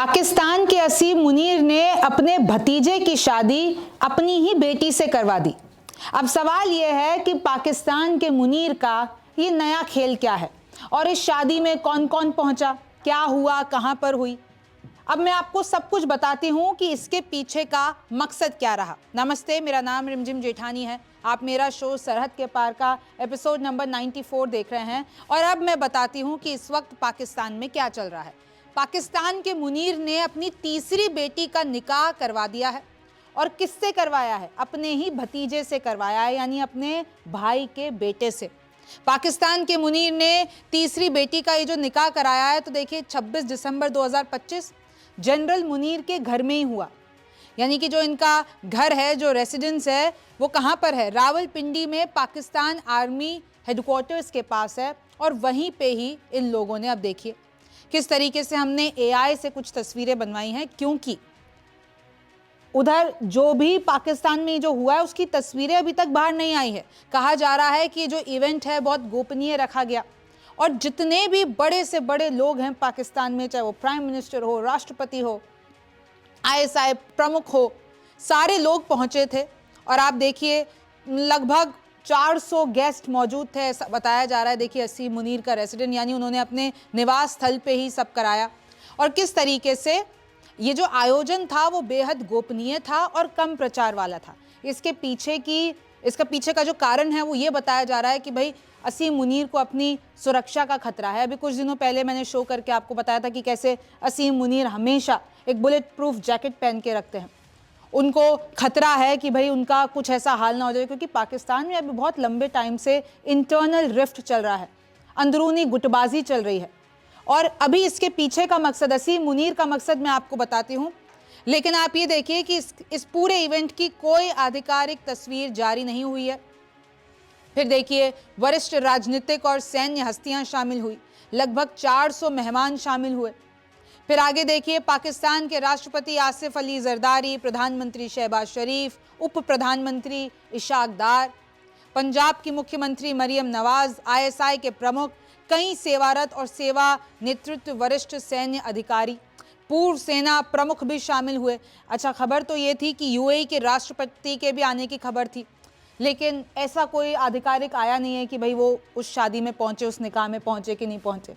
पाकिस्तान के असीम मुनीर ने अपने भतीजे की शादी अपनी ही बेटी से करवा दी। अब सवाल यह है कि पाकिस्तान के मुनीर का ये नया खेल क्या है और इस शादी में कौन कौन पहुंचा, क्या हुआ, कहां पर हुई। अब मैं आपको सब कुछ बताती हूं कि इसके पीछे का मकसद क्या रहा। नमस्ते, मेरा नाम रिमझिम जेठानी है। आप मेरा शो सरहद के पार का एपिसोड नंबर 94 देख रहे हैं और अब मैं बताती हूं कि इस वक्त पाकिस्तान में क्या चल रहा है। पाकिस्तान के मुनीर ने अपनी तीसरी बेटी का निकाह करवा दिया है और किससे करवाया है? अपने ही भतीजे से करवाया है, यानी अपने भाई के बेटे से। पाकिस्तान के मुनीर ने तीसरी बेटी का ये जो निकाह कराया है, तो देखिए 26 दिसंबर 2025 जनरल मुनीर के घर में ही हुआ। यानी कि जो इनका घर है, जो रेसिडेंस है, वो कहाँ पर है? रावलपिंडी में पाकिस्तान आर्मी हेडक्वार्टर्स के पास है और वहीं पे ही इन लोगों ने, अब देखिए किस तरीके से हमने एआई से कुछ तस्वीरें बनवाई हैं, क्योंकि उधर जो भी पाकिस्तान में जो हुआ है उसकी तस्वीरें अभी तक बाहर नहीं आई है। कहा जा रहा है कि जो इवेंट है बहुत गोपनीय रखा गया और जितने भी बड़े से बड़े लोग हैं पाकिस्तान में, चाहे वो प्राइम मिनिस्टर हो, राष्ट्रपति हो, आईएसआई प्रमुख हो, सारे लोग पहुंचे थे। और आप देखिए लगभग 400 गेस्ट मौजूद थे, ऐसा बताया जा रहा है। देखिए असीम मुनीर का रेसिडेंट, यानी उन्होंने अपने निवास स्थल पे ही सब कराया। और किस तरीके से ये जो आयोजन था वो बेहद गोपनीय था और कम प्रचार वाला था। इसका पीछे का जो कारण है वो ये बताया जा रहा है कि भाई असीम मुनीर को अपनी सुरक्षा का खतरा है। अभी कुछ दिनों पहले मैंने शो करके आपको बताया था कि कैसे असीम मुनीर हमेशा एक बुलेट प्रूफ जैकेट पहन के रखते हैं। उनको खतरा है कि भाई उनका कुछ ऐसा हाल ना हो जाए, क्योंकि पाकिस्तान में अभी बहुत लंबे टाइम से इंटरनल रिफ्ट चल रहा है, अंदरूनी गुटबाजी चल रही है। और अभी इसके पीछे का मकसद, असीम मुनीर का मकसद मैं आपको बताती हूँ। लेकिन आप ये देखिए कि इस पूरे इवेंट की कोई आधिकारिक तस्वीर जारी नहीं हुई है। फिर देखिए वरिष्ठ राजनीतिक और सैन्य हस्तियां शामिल हुई, लगभग 400 मेहमान शामिल हुए। फिर आगे देखिए पाकिस्तान के राष्ट्रपति आसिफ अली जरदारी, प्रधानमंत्री शहबाज शरीफ, उप प्रधानमंत्री इशाक डार, पंजाब की मुख्यमंत्री मरियम नवाज, आईएसआई के प्रमुख, कई सेवारत और सेवा नेतृत्व वरिष्ठ सैन्य अधिकारी, पूर्व सेना प्रमुख भी शामिल हुए। अच्छा, खबर तो ये थी कि यूएई के राष्ट्रपति के भी आने की खबर थी, लेकिन ऐसा कोई आधिकारिक आया नहीं है कि भाई वो उस शादी में पहुंचे, उस निकाह में पहुंचे कि नहीं पहुंचे।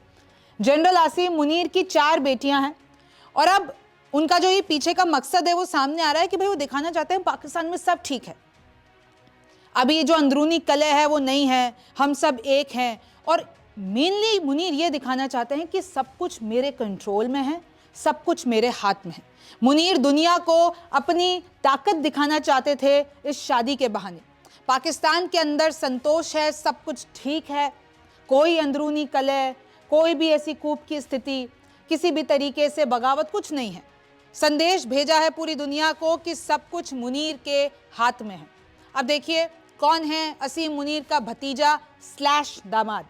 जनरल असीम मुनीर की 4 बेटियां हैं और अब उनका जो ये पीछे का मकसद है वो सामने आ रहा है कि भाई वो दिखाना चाहते हैं पाकिस्तान में सब ठीक है, अभी जो अंदरूनी कलह है वो नहीं है, हम सब एक हैं। और मेनली मुनीर ये दिखाना चाहते हैं कि सब कुछ मेरे कंट्रोल में है, सब कुछ मेरे हाथ में है। मुनीर दुनिया को अपनी ताकत दिखाना चाहते थे इस शादी के बहाने। पाकिस्तान के अंदर संतोष है, सब कुछ ठीक है, कोई अंदरूनी कलह, कोई भी ऐसी कूप की स्थिति, किसी भी तरीके से बगावत कुछ नहीं है। संदेश भेजा है पूरी दुनिया को कि सब कुछ मुनीर के हाथ में है। अब देखिए कौन है असीम मुनीर का भतीजा स्लैश दामाद,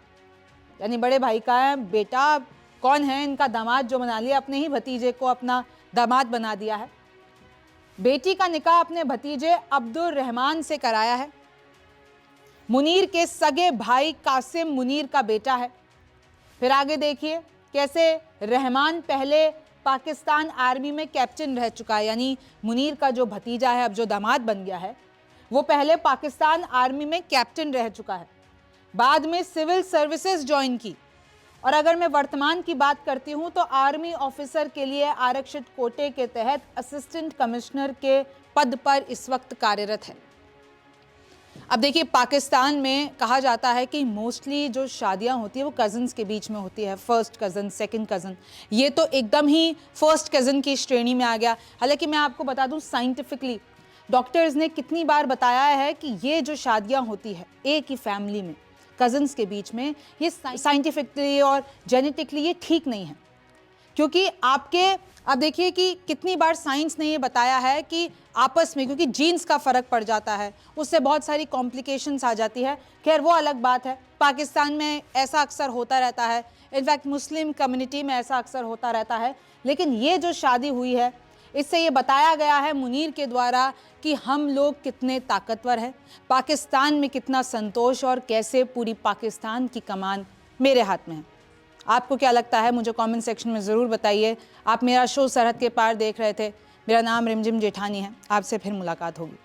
यानी बड़े भाई का है बेटा। कौन है इनका दामाद जो बना लिया, अपने ही भतीजे को अपना दामाद बना दिया है। बेटी का निकाह अपने भतीजे अब्दुल रहमान से कराया है। मुनीर के सगे भाई कासिम मुनीर का बेटा है। फिर आगे देखिए कैसे रहमान पहले पाकिस्तान आर्मी में कैप्टन रह चुका है, यानी मुनीर का जो भतीजा है, अब जो दामाद बन गया है, वो पहले पाकिस्तान आर्मी में कैप्टन रह चुका है, बाद में सिविल सर्विसेज ज्वाइन की। और अगर मैं वर्तमान की बात करती हूं तो आर्मी ऑफिसर के लिए आरक्षित कोटे के तहत असिस्टेंट कमिश्नर के पद पर इस वक्त कार्यरत है। अब देखिए पाकिस्तान में कहा जाता है कि मोस्टली जो शादियां होती है वो कज़न्स के बीच में होती है, फर्स्ट कज़न, सेकंड कज़न। ये तो एकदम ही फर्स्ट कज़न की श्रेणी में आ गया। हालांकि मैं आपको बता दूं साइंटिफिकली डॉक्टर्स ने कितनी बार बताया है कि ये जो शादियां होती है एक ही फैमिली में कज़न्स के बीच में, ये साइंटिफिकली और जेनेटिकली ये ठीक नहीं है। क्योंकि अब देखिए कि कितनी बार साइंस ने ये बताया है कि आपस में, क्योंकि जीन्स का फ़र्क पड़ जाता है, उससे बहुत सारी कॉम्प्लिकेशंस आ जाती है। खैर वो अलग बात है। पाकिस्तान में ऐसा अक्सर होता रहता है, इनफैक्ट मुस्लिम कम्युनिटी में ऐसा अक्सर होता रहता है। लेकिन ये जो शादी हुई है, इससे ये बताया गया है मुनीर के द्वारा कि हम लोग कितने ताकतवर हैं, पाकिस्तान में कितना संतोष और कैसे पूरी पाकिस्तान की कमान मेरे हाथ में है। आपको क्या लगता है मुझे कमेंट सेक्शन में ज़रूर बताइए। आप मेरा शो सरहद के पार देख रहे थे। मेरा नाम रिमझिम जेठानी है। आपसे फिर मुलाकात होगी।